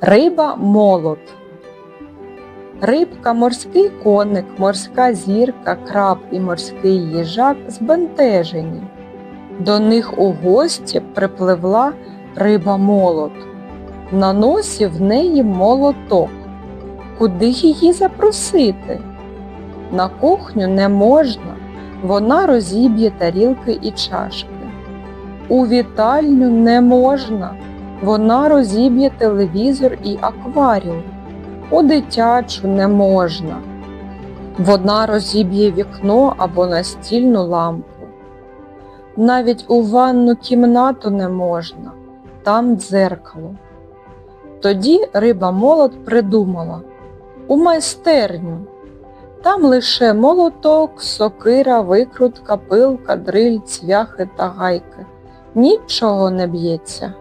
Риба-молот. Рибка, морський коник, морська зірка, краб і морський їжак збентежені. До них у гості припливла риба-молот. На носі в неї молоток. Куди її запросити? На кухню не можна, вона розіб'є тарілки і чашки. У вітальню не можна, вона розіб'є телевізор і акваріум. У дитячу не можна, вона розіб'є вікно або настільну лампу. Навіть у ванну кімнату не можна, там дзеркало. Тоді риба-молот придумала: у майстерню. Там лише молоток, сокира, викрутка, пилка, дриль, цвяхи та гайки. Нічого не б'ється.